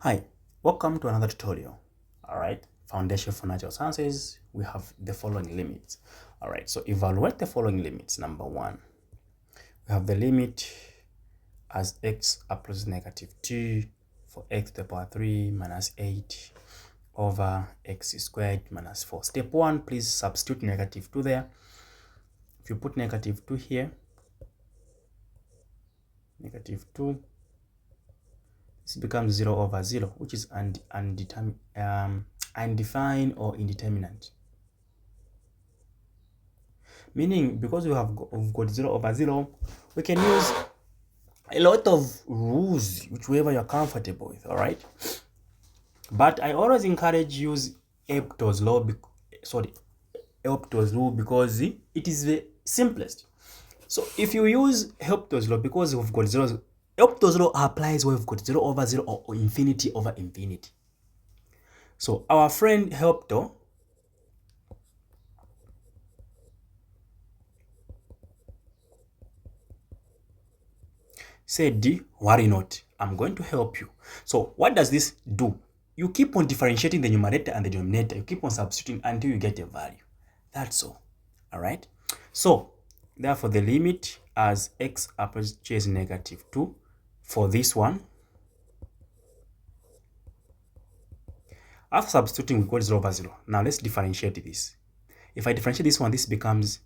Hi, welcome to another tutorial. Alright, Foundation for Natural Sciences, we have the following limits. Alright, so evaluate the following limits. Number one, we have the limit as x approaches -2 for x to the power 3 minus 8 over x squared minus 4. Step one, please substitute -2 there. If you put -2 here, -2, this becomes 0 over 0, which is undefined or indeterminate. Meaning, because we've got 0 over 0, we can use a lot of rules, whichever you're comfortable with, all right? But I always encourage use Hopital's law, Hopital's rule, because it is the simplest. So if you use Hopital's law, because we've got 0, Hopital's law applies where we've got 0 over 0 or infinity over infinity. So our friend Hopital said, worry not, I'm going to help you. So what does this do? You keep on differentiating the numerator and the denominator. You keep on substituting until you get a value. That's all. All right. So therefore, the limit as x approaches -2 for this one. After substituting, we got 0 over 0. Now let's differentiate this. If I differentiate this one, this becomes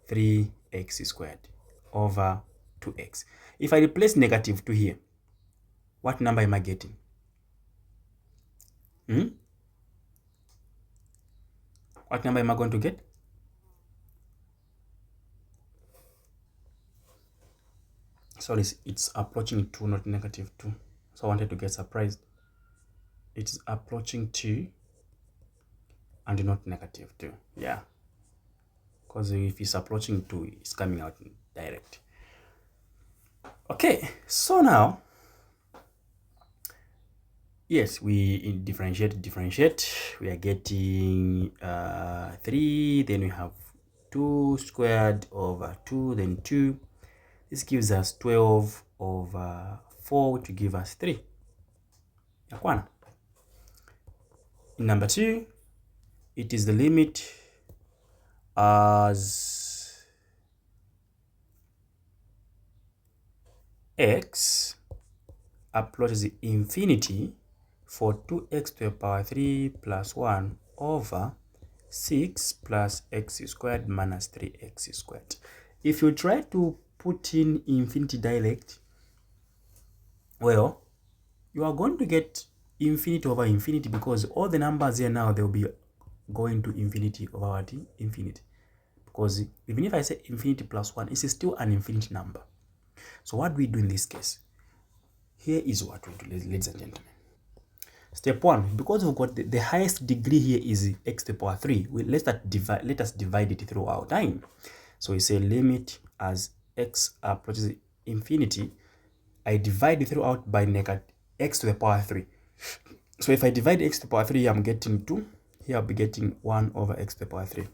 3x squared over 2x. If I replace -2 here, what number am I getting? What number am I going to get? Sorry, it's approaching 2, not -2. So I wanted to get surprised. It's approaching 2 and not -2. Yeah. Because if it's approaching 2, it's coming out direct. Okay, so now, yes, we differentiate. We are getting 3, then we have 2 squared over 2, then 2. This gives us 12 over 4 to give us 3. Yakwana. In number 2, it is the limit as x approaches infinity for 2x to the power 3 plus 1 over 6 plus x squared minus 3x squared. If you try to put in infinity direct, well, you are going to get infinity over infinity, because all the numbers here now, they'll be going to infinity over what? Infinity. Because even if I say infinity plus 1, it's still an infinity number. So what do we do in this case? Here is what we do, ladies and gentlemen. Step 1, because we've got the highest degree here is x to the power 3, let us divide it through our time. So we say limit as x approaches infinity, I divide it throughout by x to the power 3. So if I divide x to the power 3, I'm getting 2. Here I'll be getting 1 over x to the power 3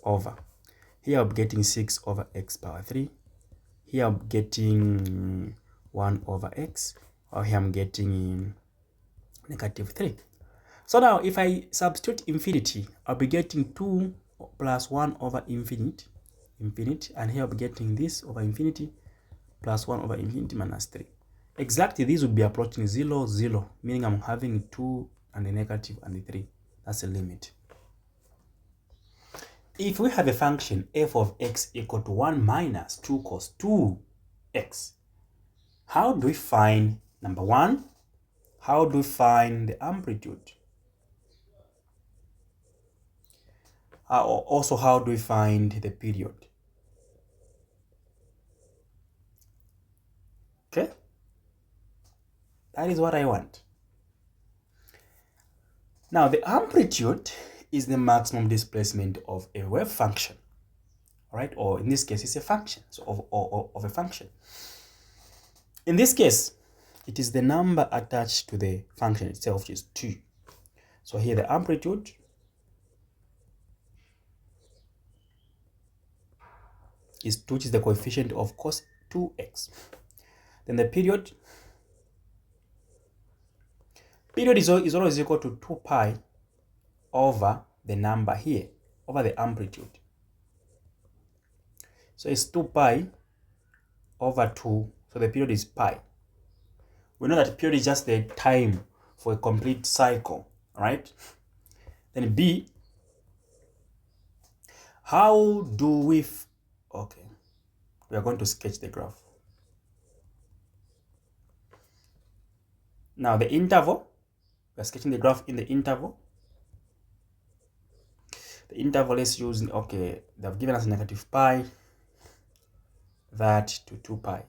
over. Here I'll be getting 6 over x power 3. Here I'm getting 1 over x. Or here I'm getting -3. So now if I substitute infinity, I'll be getting 2 plus 1 over infinity. And here I'll be getting this over infinity plus 1 over infinity minus 3. Exactly, these would be approaching 0, 0, meaning I'm having 2 and a negative and a 3. That's the limit. If we have a function f of x equal to 1 minus 2 cos 2x, how do we find, number 1, how do we find the amplitude? Also, how do we find the period? Okay, that is what I want. Now, the amplitude is the maximum displacement of a wave function, all right? Or in this case, it's a function, so of a function. In this case, it is the number attached to the function itself, which is 2. So here the amplitude is 2, which is the coefficient of cos 2x. Then the period Period is always equal to 2 pi over the number here, over the amplitude. So it's 2 pi over 2, so the period is pi. We know that period is just the time for a complete cycle, right? Then B, how do we, okay, we are going to sketch the graph. Now the interval, we are sketching the graph in the interval. The interval is using, okay, they've given us negative pi, that to 2 pi.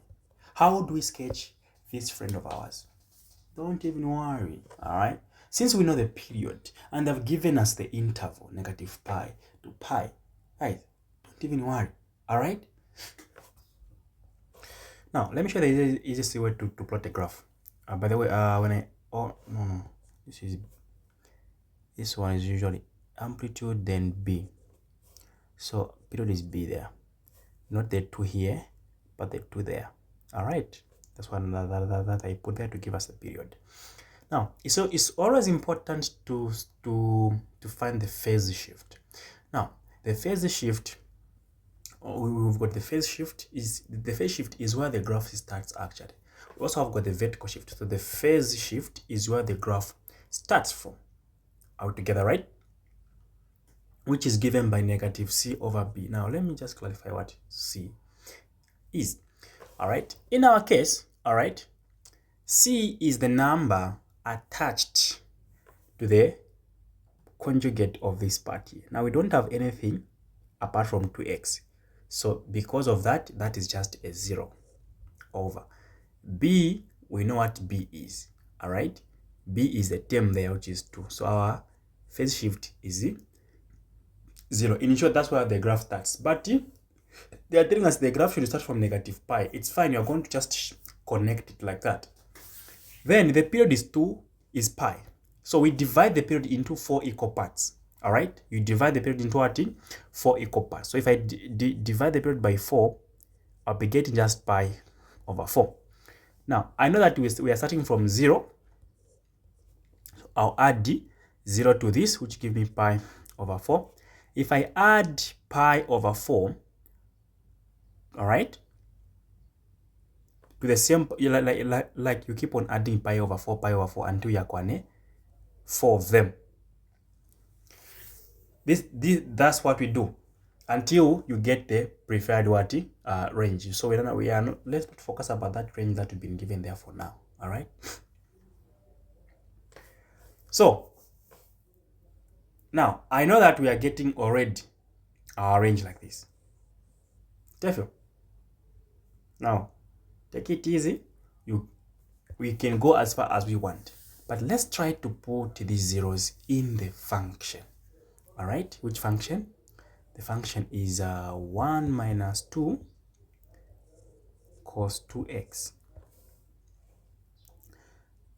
How do we sketch this friend of ours? Don't even worry, all right? Since we know the period and they've given us the interval, negative pi to pi, right? Don't even worry, all right? Now, let me show you the easiest way to plot a graph. By the way, this one is usually amplitude, then B. So period is B there, not the 2 here, but the 2 there. All right, that's one that I put there to give us the period. Now, so it's always important to find the phase shift. Now, the phase shift, we've got the phase shift is where the graph starts actually. We also have got the vertical shift. So the phase shift is where the graph starts from altogether, right? Which is given by negative C over B. Now, let me just clarify what C is. All right. In our case, all right, C is the number attached to the conjugate of this part here. Now, we don't have anything apart from 2x. So, because of that, that is just a 0 over. B, we know what B is. All right. B is the term there, which is 2. So, our phase shift is 0. In short, that's where the graph starts. But they are telling us the graph should start from negative pi. It's fine. You're going to just connect it like that. Then the period is 2 is pi. So we divide the period into 4 equal parts. All right. You divide the period into what? 4 equal parts. So if I divide the period by 4, I'll be getting just pi over 4. Now, I know that we are starting from 0. So I'll add 0 to this, which gives me pi over 4. If I add pi over 4, all right, to the same, like you keep on adding pi over 4 until you are 4 of them. That's what we do until you get the preferred range. So we are not, let's not focus about that range that we've been given there for now. All right. So now I know that we are getting already our range like this. Therefore, now take it easy. We can go as far as we want, but let's try to put these zeros in the function. All right, which function? The function is 1 minus 2 cos 2x.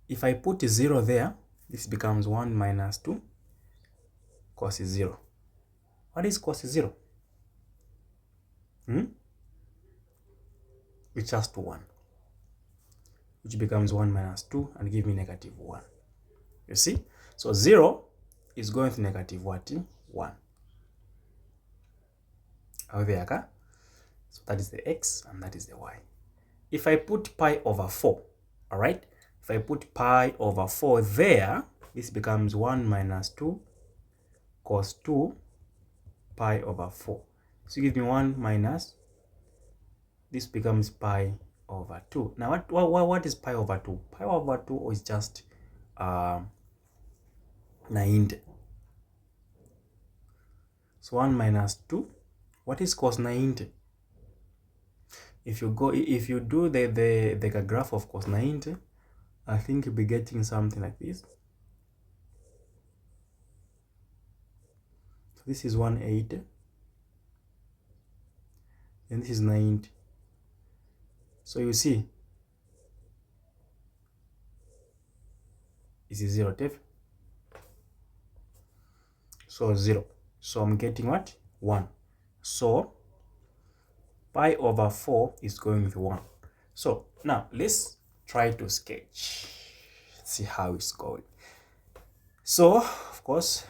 If I put a 0 there, this becomes 1 minus 2 cos 0. What is cos 0? It's just 1, which becomes 1 minus 2 and give me negative 1. You see? So 0 is going to negative what? 1. So that is the x and that is the y. If I put pi over 4, all right? If I put pi over 4 there, this becomes 1 minus 2 cos 2 pi over 4. So give me 1 minus, this becomes pi over 2. Now what is pi over 2? Pi over 2 is just 90. So 1 minus 2. What is cos 90? If you do the graph of cos 90, I think you'll be getting something like this. So this is 180. And this is 90. So you see, this is 0, Dave. So 0. So I'm getting what? 1. So pi over 4 is going with 1. So now let's try to sketch. See how it's going. So, of course,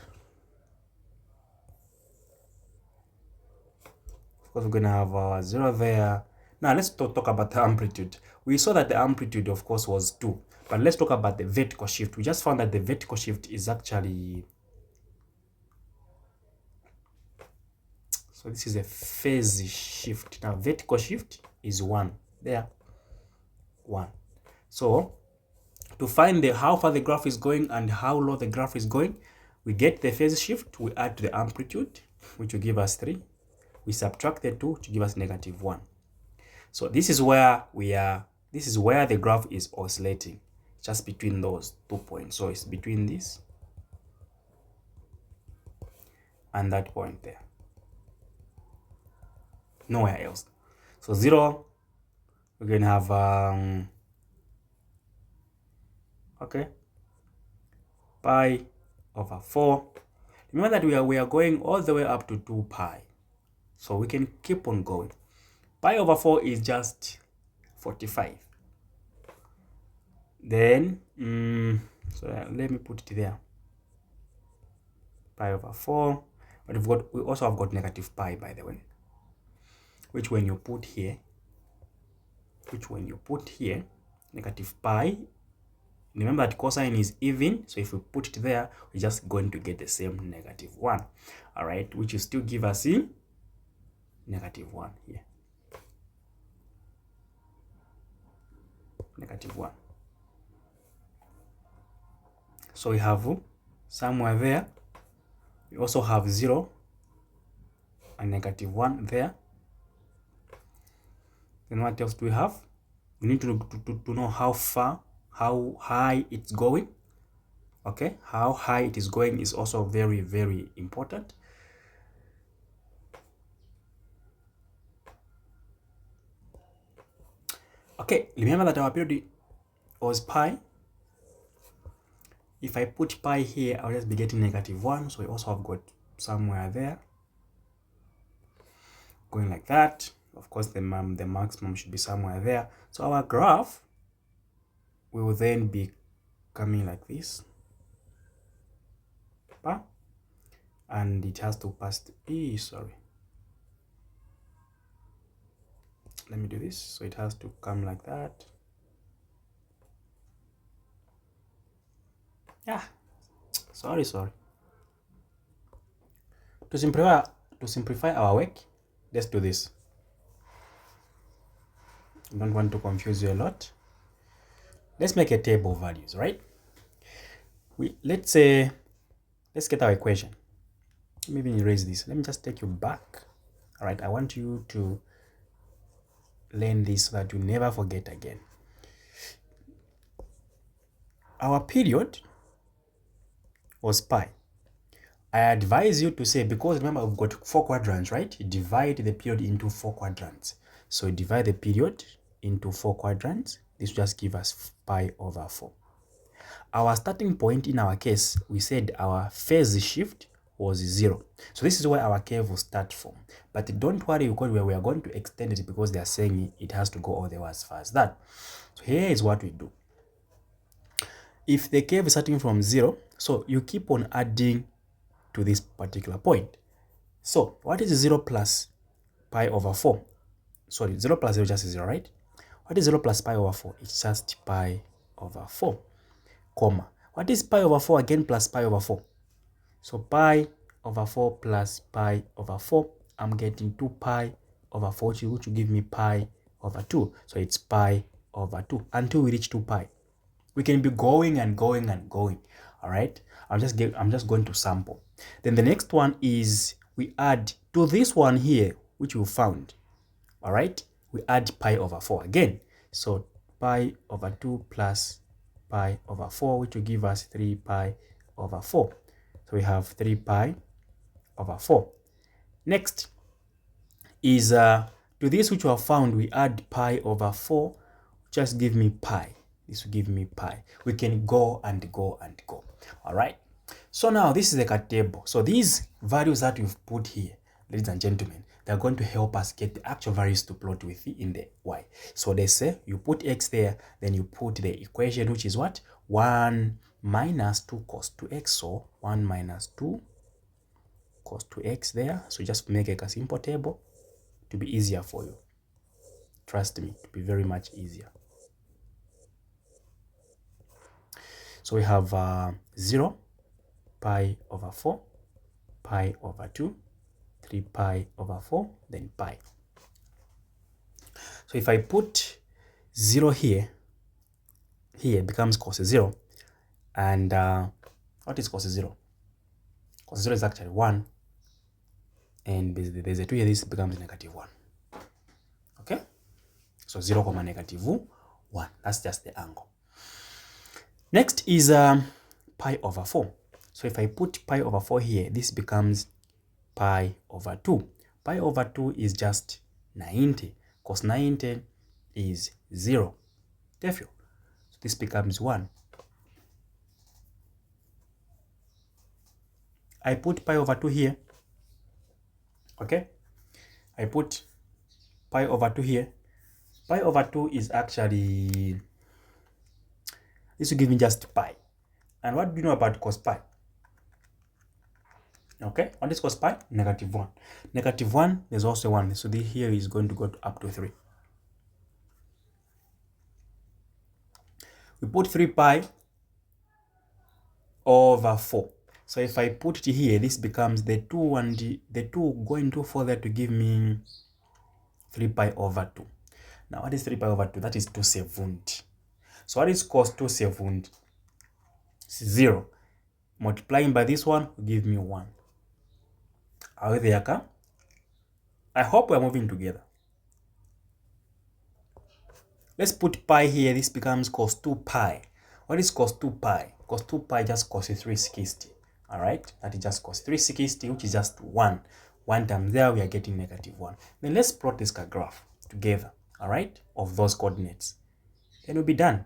we're going to have our 0 there. Now, let's talk about the amplitude. We saw that the amplitude, of course, was 2. But let's talk about the vertical shift. We just found that the vertical shift is actually... So this is a phase shift. Now, vertical shift is 1. There. 1. So, to find how far the graph is going and how low the graph is going, we get the phase shift, we add to the amplitude, which will give us 3. We subtract the 2 to give us -1. So this is where this is where the graph is oscillating, just between those 2 points. So it's between this and that point there. Nowhere else. So 0, we're going to have, okay, pi over 4. Remember that we are going all the way up to 2 pi. So we can keep on going. Pi over 4 is just 45. Then, so let me put it there. Pi over 4. But we also have got negative pi, by the way. Which when you put here, negative pi, remember that cosine is even, so if we put it there, we're just going to get the same -1. All right, which will still give us -1 here. -1. So we have somewhere there. We also have 0 and -1 there. Then what else do we have? We need to know how far, how high it's going. Okay, how high it is going is also very, very important. Okay, remember that our period was pi. If I put pi here, I'll just be getting -1. So we also have got somewhere there going like that. Of course, the maximum should be somewhere there. So our graph will then be coming like this. And it has to pass to sorry. Let me do this. So it has to come like that. Yeah. Sorry. To simplify our work, let's do this. I don't want to confuse you a lot. Let's make a table of values, right? Let's get our equation. Maybe erase this. Let me just take you back. All right, I want you to learn this so that you never forget again. Our period was pi. I advise you to say, because remember we've got 4 quadrants, right? You divide the period into 4 quadrants. So divide the period into 4 quadrants. This will just give us pi over 4. Our starting point in our case, we said our phase shift was 0. So this is where our curve will start from. But don't worry, because we are going to extend it because they are saying it has to go all the way as far as that. So here is what we do. If the curve is starting from 0, so you keep on adding to this particular point. So what is 0 plus pi over 4? Sorry, 0 plus 0 just is 0, right? What is 0 plus pi over 4? It's just pi over 4, comma. What is pi over 4 again plus pi over 4? So pi over 4 plus pi over 4, I'm getting 2 pi over 4, which will give me pi over 2. So it's pi over 2 until we reach 2 pi. We can be going and going and going. All right, I'm just going to sample. Then the next one is we add to this one here, which we found. All right, we add pi over 4 again. So pi over 2 plus pi over 4, which will give us 3 pi over 4. So we have 3 pi over 4. Next is to this which we have found, we add pi over 4, just give me pi. This will give me pi. We can go and go and go. All right. So now this is like a table. So these values that we've put here, ladies and gentlemen, they're going to help us get the actual values to plot with in the y. So they say you put x there, then you put the equation, which is what? 1 minus 2 cos 2x. So 1 minus 2 cos 2x there. So just make a simple table to be easier for you. Trust me, to be very much easier. So we have 0, pi over 4, pi over 2, 3 pi over 4, then pi. So if I put 0 here, it becomes cos 0. And what is cos 0? Cos 0 is actually 1. And there's a 2 here, this becomes negative 1. Okay? So 0 comma negative 1. That's just the angle. Next is pi over 4. So if I put pi over 4 here, this becomes pi over 2. Pi over 2 is just 90. Cos 90 is 0. Therefore, so this becomes 1. I put pi over 2 here. Okay? I put pi over 2 here. Pi over 2 is actually, this will give me just pi. And what do you know about cos pi? Okay, what is cos pi? Negative 1. Negative 1, there's also 1. So this here is going to go up to 3. We put 3 pi over 4. So if I put it here, this becomes the 2 and the 2 going to 4 there to give me 3 pi over 2. Now what is 3 pi over 2? That is 2/7. So what is cos 2/7? 0. Multiplying by this one will give me 1. Are we there, Ka? I hope we're moving together. Let's put pi here. This becomes cos 2 pi. What is cos 2 pi? Cos 2 pi just cos 360. Alright? That is just cos 360, which is just 1. 1 times there, we are getting negative 1. Then let's plot this graph together. Alright? Of those coordinates. Then we'll be done.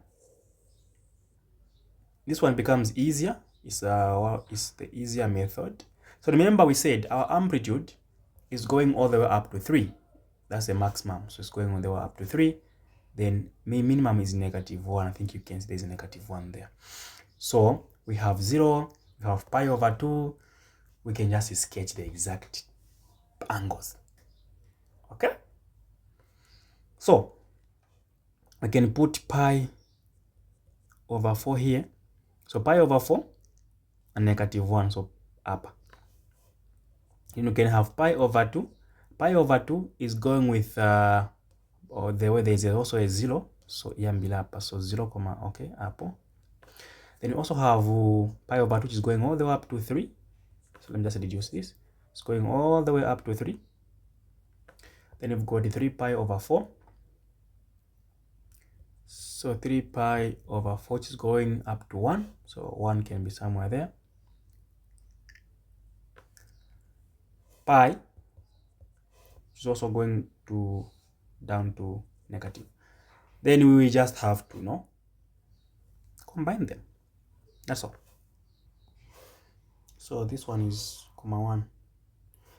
This one becomes easier. It's the easier method. So remember we said our amplitude is going all the way up to 3. That's the maximum. So it's going all the way up to 3. Then minimum is negative 1. I think you can see there's a negative 1 there. So we have 0, we have pi over 2. We can just sketch the exact angles. Okay? So we can put pi over 4 here. So pi over 4 and negative 1, so up. Then you can have pi over 2. Pi over 2 is going with or the way there's also a 0. So here up, so 0, comma, okay, up. Then you also have pi over 2, which is going all the way up to 3. So let me just reduce this. It's going all the way up to 3. Then you've got the 3 pi over 4. So 3 pi over 4 is going up to 1. So 1 can be somewhere there. Pi is also going to down to negative. Then we just have to combine them. That's all. So this one is comma 1.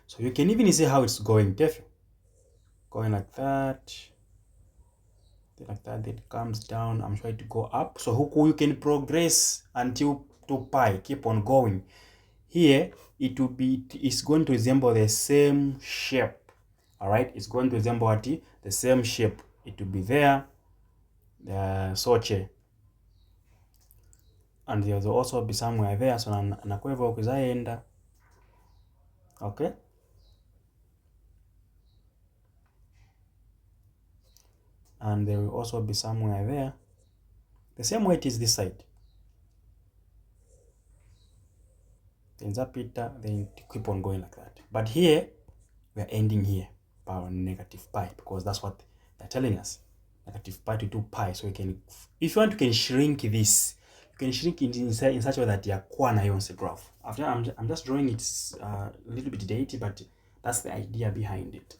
So you can even see how it's going. Going like that. Like that, then it comes down. I'm trying to go up. So you can progress until 2 pi. Keep on going. Here it's going to resemble the same shape. Alright, it's going to resemble the same shape. It will be there, the soche, and there will also be somewhere there. So nakwevo kuzaenda. Okay. And there will also be somewhere there. The same way it is this side. Then zapita, then keep on going like that. But here, we are ending here by negative pi, because that's what they're telling us. Negative pi to 2 pi. So we can, if you want, you can shrink this. You can shrink it in such a way that you are a graph. I'm just drawing it a little bit dirty, but that's the idea behind it.